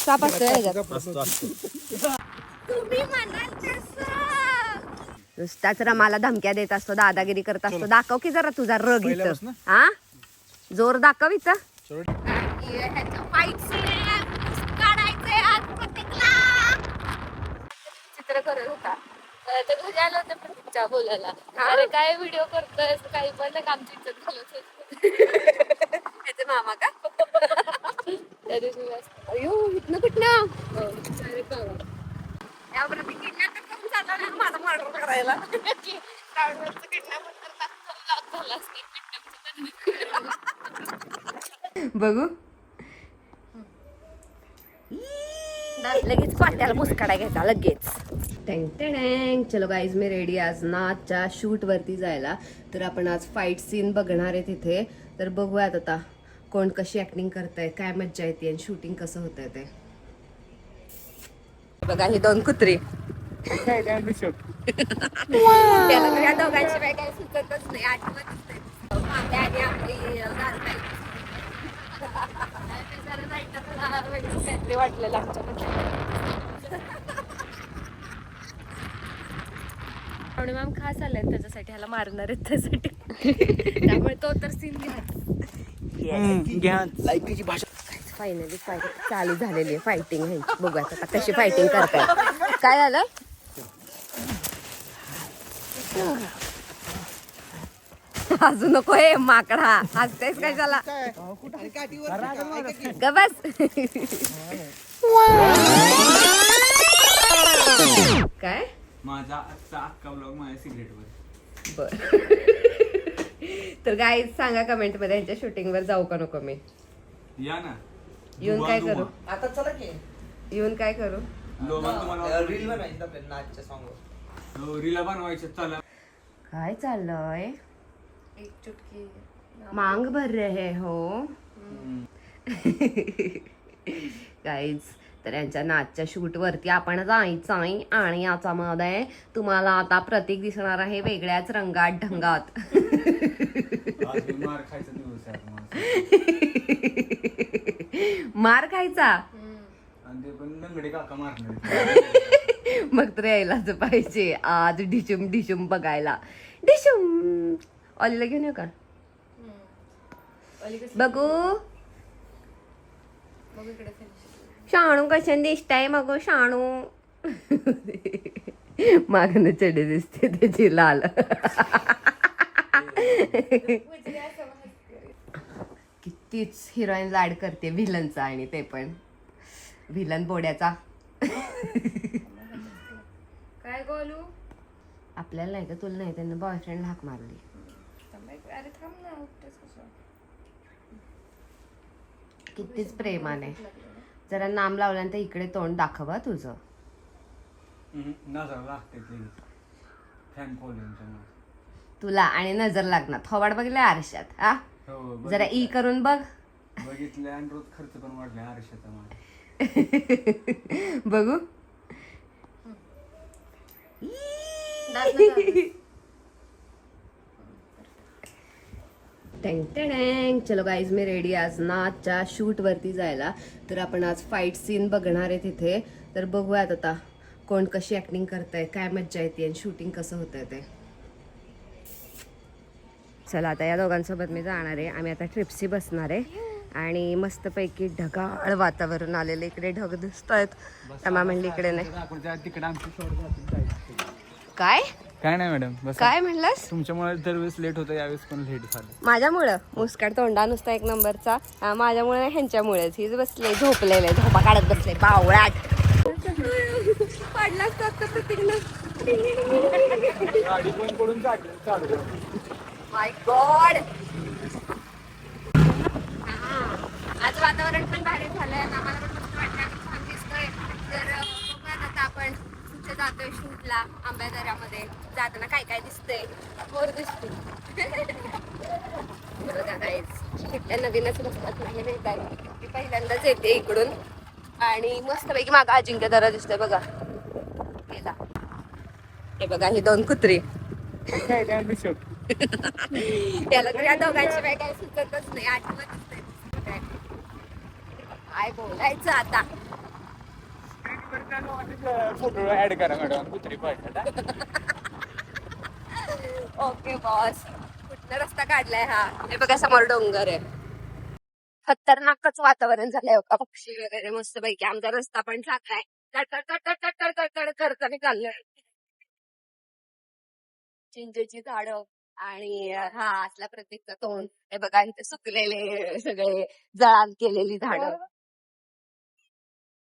साप असतो ह्याच्यात. नुसताच रमाला धमक्या देत असतो, दादागिरी करत असतो. दाखव की जरा तुझा रग इथं. हा जोर दाखव इथं. चित्र करत होता तर घरी आलं होतं प्रतीकच्या बोलायला, अरे काय व्हिडिओ करतोय काही पण आमची इज्जत घालत त्याचे मामा का त्या दिवशी अयो इथनं कुठनं या प्रतीक किडनॅप करून जाता ना माझा मर्डर करायला. बघू लगेच पाट्याला मुसकाडा घ्यायचा लगेच. टँग टँग. चलो गाईज मी रेडी आज नाचच्या शूट वरती जायला. तर आपण आज फाईट सीन बघणार आहे तिथे. तर बघूयात आता कोण कशी ऍक्टिंग करताय, काय मज्जा येते आणि शूटिंग कसं होत आहे ते. बघा ही दोन कुत्री त्याला या दोघांची बाय काय सुचतच नाही, आठवतच नाही. वाटलेलं आमच्या मॅम खास आलाय त्याच्यासाठी, ह्याला मारणार आहेत त्यासाठी. त्यामुळे तो तर सीन घ्या. फायनली फाईट चालू झालेली आहे. फायटिंग ह्यांची बघूया आता कशी फायटिंग करताय. काय झालं अजून नको हे माकडा हसतेस काय झाला ग बस. काय माझा आजचा अख्खा ब्लॉग माझ्या सिगरेटवर. बर तर गाईज सांगा कमेंट मध्ये यांच्या शूटिंग वर जाऊ का नको मी. या ना येऊन काय करू, आता चला की येऊन काय करू. रील बनवायची आपल्या नाचच्या सॉन्ग रीला बनवायचं चला. काय चाललंय एक चुटकी मांग भर रहे हो गाईज. तर यांच्या नाचच्या शूट वरती आपण जायचं आहे आणि याच्यामध्ये तुम्हाला आता प्रतीक दिसणार आहे वेगळ्याच रंगात ढंगात. मार खायचा दिवस आहे मार खायचा आणि ते पण नंगडे काका मारणार. मग तर यायलाच पाहिजे आज डिशुम डिशुम बघायला. डिशुम ऑलीला घेऊन येऊ का बघू. शाणू कशाने दिसताय मग शाणू. मागणं चढे दिसते त्याची लाल. कितीच हिरोईन लाड करते व्हिलनचा आणि ते पण व्हिलन बोड्याचा. काय बोलू आपल्याला नाही का तुला नाही, त्यांना बॉयफ्रेंड हाक मारली. अरे थांब ना उठतेस कसं. कितीच प्रेमाने जरा नाम लावल्यानंतर इकडे तोंड दाखवा तुझं. नजर लागते फॅन फॉलोइंग तुला आणि नजर लागणार. थोबाड बघितलं आरशात हा जरा ई करून बघ. बघितलं आणि रोज खर्च पण वाढला आरशाचा माझा. बघू टँग टँग. चलो गाईज मी रेडी आज नाचच्या शूट वरती जायला. तर आपण आज फाईट सीन बघणार आहे तिथे. तर बघूयात आता कोण कशी ऍक्टिंग करताय, काय मज्जा येते आणि शूटिंग कसं होत आहे ते. चला आता या दोघांसोबत मी जाणार आहे. आम्ही आता ट्रिप्सी बसणार आहे आणि मस्तपैकी ढगाळ वातावरण आलेलं. इकडे ढग दिसत आहेत. तमा म्हणली इकडे नाही. तिकडे आमची काय काय नाही मॅडम बस. काय म्हणलास. तुमच्यामुळे दरवेळेस लेट होतं, यावेळेस पण लेट झालं. माझ्यामुळं मुस्काट तोंडा नुसता एक नंबरचा. माझ्यामुळे ह्यांच्यामुळेच. हीच बसले झोपलेले झोपा काढत बसले बावळाट. पडलाच गाडी पण पडून चालू. माय गॉड. आज वातावरण पण भारी झालंय. आम्हाला पण मस्त वाटतं, छान दिसतोय. तर बघूयात आता आपण कुठे जातोय शूटला. आंब्यादऱ्यामध्ये जाताना काय काय दिसतंय. मोर दिसते कुठल्या नवीनच रस्त्यात नाही काय. मी पहिल्यांदाच येते इकडून आणि मस्तपैकी मागा अजिंक्य दरा दिसतोय बघा. गेला हे बघा ही दोन कुत्री. त्याला तर या दोघांची बाय काय सुचतच नाही, आठवतच नाही. काय बोलायचं आता. फोटो ऍड करा मॅडम कुत्री पाहिजे. Okay boss. कुठला रस्ता काढलाय हा? हे बघा समोर डोंगर आहे. खतरनाकच वातावरण झालंय बघा. पक्षी वगैरे मस्त पैकी. आमचा रस्ता पण चाललाय. तड करताना चाललंय. चिंचेची झाडं आणि हा असला प्रतीकचा तोंड. हे बघा इथे सुकलेले सगळे जळाल केलेली झाडं.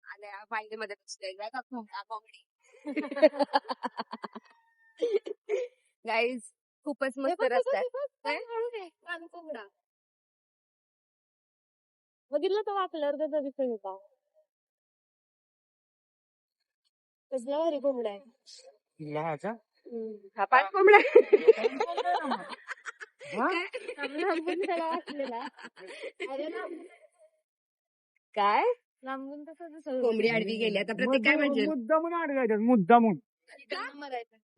आणि मांडीमध्ये बसले कोंबडी. गाईज खूपच मस्त रस्ता आहे. कोंबडा बघितलं तर वाकल्यावर त्याचा दिसून होता. कसला भारी कोंबडा आहे. हा पाच कोंबडा काय लांबून कोंबडी आडवी गेली. आता प्रत्येक काय म्हणजे मुद्दामून अडगायचं मुद्दामून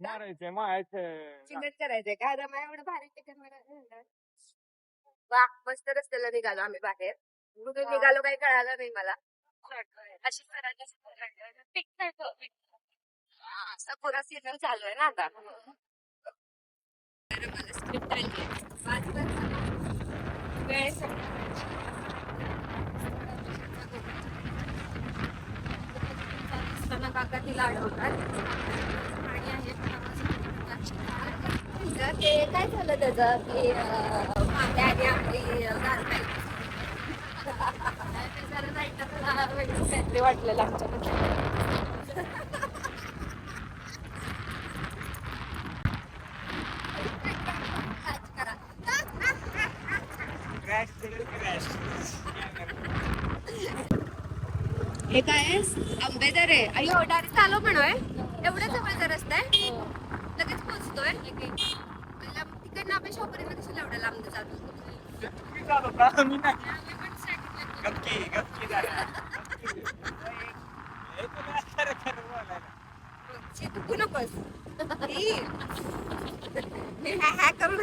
मारायचं मारायचं चिकट करायचंय का? आता माझ्या एवढं भारी चिकन वा मस्त रस्त्याला निघालो आम्ही बाहेर. कुठून निघालो काही कळालं नाही मला. अशी सगुरा सीझन चालू आहे ना आता. मला स्क्रिप्ट आली काका तिला अडवतात आणि आहे ते काय झालं त्याचं की मागे आधी आपली काहीतरी वाटलेलं आमच्याकडे. हे काय आहे? आंबेदर आहे. अयो डायरेक्ट आलो म्हणोय. एवढ्या जवळचा रस्ता आहे. लगेच पोहोचतोय. तिकडनं आपण शॉपरीला कशाला एवढ्या लांब जातो? तू नकोस हॅ करून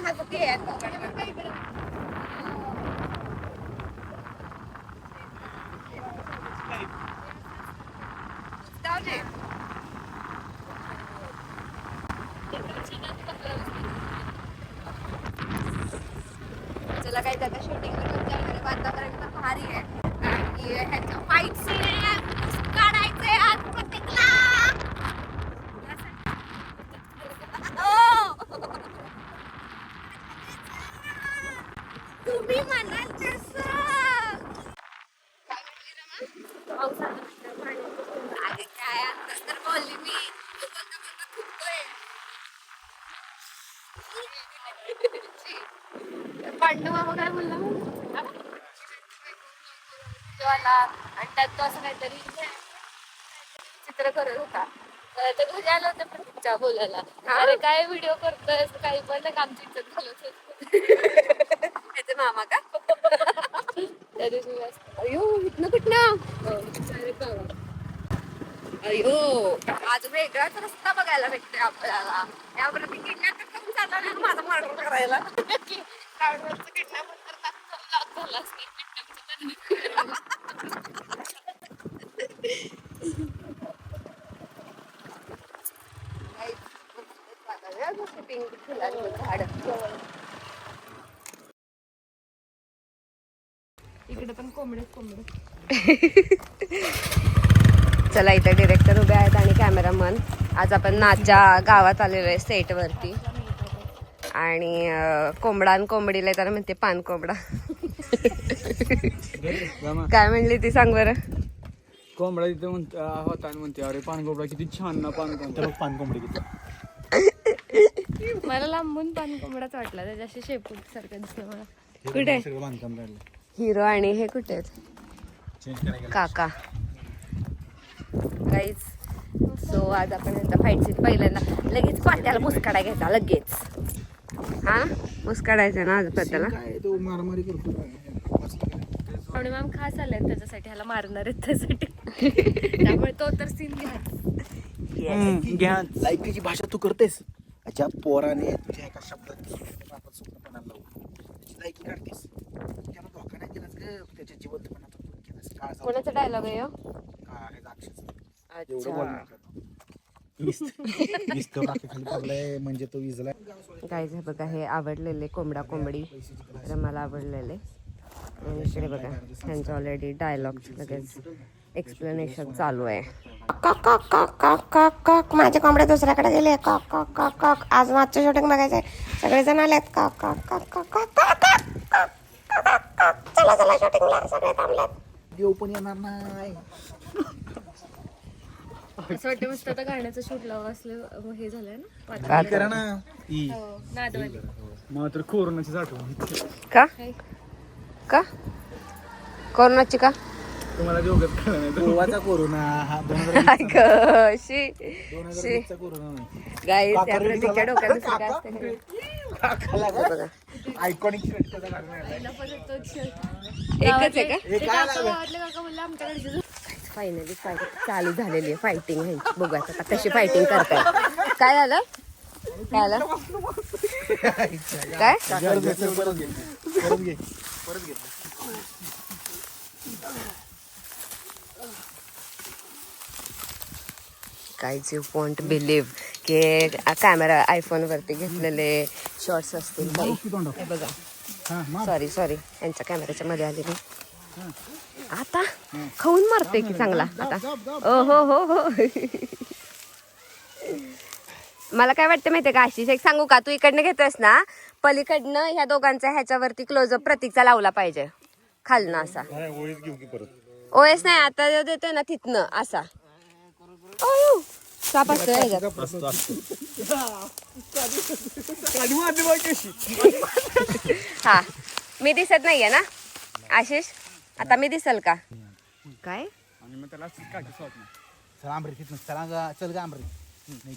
चला काही त्याचा शूटिंग करून वातावरण पण भारी आहे. आणि ह्याचं फाईट सीन काढायचंय आज प्रत्येकला. तुम्ही म्हणाल तसं काय आताच तर बोलली मी. पांडवा काय बोलला आणि त्यात तो असं काहीतरी चित्र करत होता. तर घरी आलं होतं प्रतीकच्या बोलायला. अरे काय व्हिडिओ करतोय काही पण आमची इज्जत घालत होते. मामा का त्या दिवशी अयो इथनं कुठनं अयो आज वेगळाच रस्ता बघायला भेटतोय आपल्याला. या प्रतीक किडनॅप करून चालला नाही माझा मर्डर करायला. इकडे पण कोंबडे. चला इथे डिरेक्टर उभे आहेत आणि कॅमेरामन. आज आपण नाच्या गावात आलेलो आहे सेट वरती. आणि कोंबडा आणि कोंबडीला तर म्हणते पान कोंबडा. काय म्हणली ती सांग बरं. कोंबडा तिथे होता आणि म्हणते अरे पान कोंबडा किती छान ना पान कोंबडा. पान कोंबडी किती मला लांबून पान कोंबडाच वाटला. त्याच्याशी शेपूट सारखं दिसलं मला. कुठे बांधकाम काढलं हिरो आणि हे कुठे आहेत काका गाईज. सो आज आपण यांचा फाईट सीन पहिल्यांदा लगेच पाट्याला मुसकाडा घ्यायचा लगेच. हा मुसकाडायचा ना आज पाट्याला. मारामारी करतो आणि मॅम खास आलेत त्याच्यासाठी. ह्याला मारणार आहेत त्यासाठी. त्यामुळे तो तर सीन घ्या. लायकीची भाषा तू करतेस. ज्या पोराने तुझ्या एका शब्दात आपण स्वप्नपणाला लावू त्याची लायकी काढतेस. त्याला धोका नाही दिलास ग. त्याच्या जिवंतपणाचा केलास. कोणाचा डायलॉग आहे काय अक्षर एवढं बोल नका. नुसतं बाकी खाली पडलंय म्हणजे तो विजला. काय हे बघा, हे आवडलेले कोंबडी तर मला आवडलेले. आणि इकडे बघा त्यांचं ऑलरेडी डायलॉग लगेच एक्सप्लेनेशन चालू आहे. कॉक कॉक कॉक कॉक कॉक कॉक, माझे कोंबडे दुसऱ्याकडे गेले. कॉक कॉक कॉक कॉक, आज मागचं शूटिंग बघायचंय, सगळेजण आलेत. कॉक कॉक कॉक कॉक कॉक कॉक कॉक, चला चला शूटिंगला, सगळे थांबलेत. देव पण येणार नाही. असं वाटतं मस्त आता गाण्याचं शूट लावं असलं हे झालंय ना काय करा ना ई. नादवाली. मला तर कोरोनाची आठवण. का का कोरोनाची का? तुम्हाला दोघं कळलं नाही. गोवाचा कोरोना हा 2020 चा कोरोना नाही. गाईस त्या प्रतीकच्या डोक्यात दुसरं काय असतं का? आयकॉनिक एकच आहे का? आमच्याकडे फायनली चालू झालेली आहे फायटिंग ह्यांची. बघूया आता कशी फायटिंग करताय. काय झालं काय झालं काय? परत घे. गाईज यू वॉन्ट बिलीव्ह की कॅमेरा आयफोन वरती घेतलेले शॉर्ट्स असतील काही. हे बघा सॉरी यांच्या कॅमेऱ्याच्या मध्ये आले मी. आता खाऊन मारते की चांगला आता. ओ हो मला काय वाटतं माहितीये का आशिष, एक सांगू का, तू इकडनं घेतोस ना, पलीकडनं ह्या दोघांचा ह्याच्यावरती क्लोजअप प्रतीकचा लावला पाहिजे खालनं असा. ओएस नाही आता देतोय ना तिथनं असा. साप असतो ह्याच्यात. हा मी दिसत नाहीये ना आशिष, आता मी दिसल का काय? आणि मग त्याला काठी स्वाद नाही. चल आंबरे तिथनं चल गा आंबरे. नाही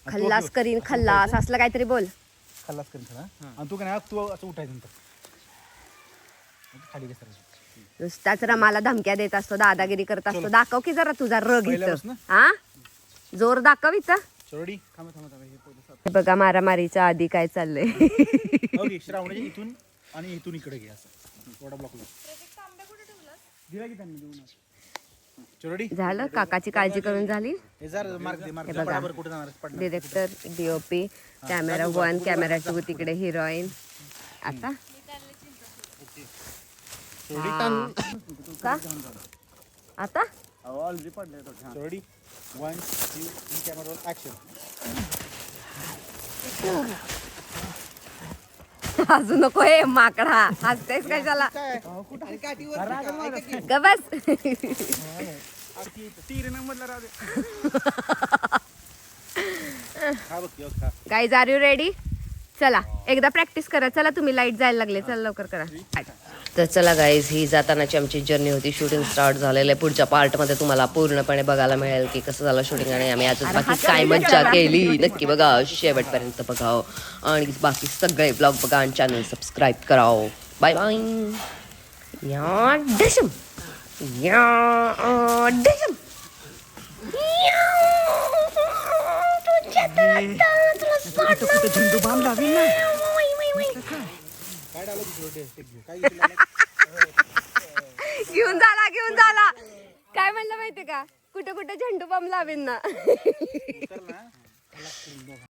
खल्लास करीन खल्लास असलं काहीतरी बोल. खल्लास करून चला. आणि तू काय नाही, तू असं उठायचं नंतर खाली घसरायचं. नुसताच रमाला धमक्या देत असतो, दादागिरी करत असतो. दाखव की जरा तुझा रग इथं. पहिल्यापासून? हा जोर दाखव इथं. चोरडी हे बघा मारामारीच्या आधी काय चाललंय. श्रावणाच्या इथून आणि इथून इकडे घे असं थोडा ब्लॉक दिला की त्यांनी देऊन. चोरडी झालं काकाची काळजी करून झाली. हे जर मार्ग दे हे बघा. बरोबर कुठे जाणार पडणार. डिरेक्टर डीओपी कॅमेरा 1 कॅमेरा 2 तिकडे हिरोईन. आता का आता ऑलरेडी पडले तो. चोरडी 1 2 3 कॅमेरा ऍक्शन. अजून नको हे माकडा, हसतेस कशाला? ग बस. तीर नंबरला राहू दे. हा बघ यो खा. Guys are you ready? चला एकदा प्रॅक्टिस करा. चला तुम्ही, लाईट जायला लागले, चला लवकर करा. तर चला गाईज, ही जातानाची आमची जर्नी होती. शूटिंग स्टार्ट झालेलं आहे. पुढच्या पार्टमध्ये तुम्हाला पूर्णपणे बघायला मिळेल की कसं झालं शूटिंग आणि आम्ही आजच बाकी काय मज्जा केली. नक्की बघा, शेवटपर्यंत बघाव आणि बाकी सगळे ब्लॉग बघा आणि चॅनल सबस्क्राईब कराव. Bye bye. या डशम या डशम. झेंडू बांध लावी ना. काय डायलॉग चोरडी काय घेऊन झाला. काय म्हणलं माहितीये का, कुठं कुठं झेंडू बॉम्ब लावेन ना.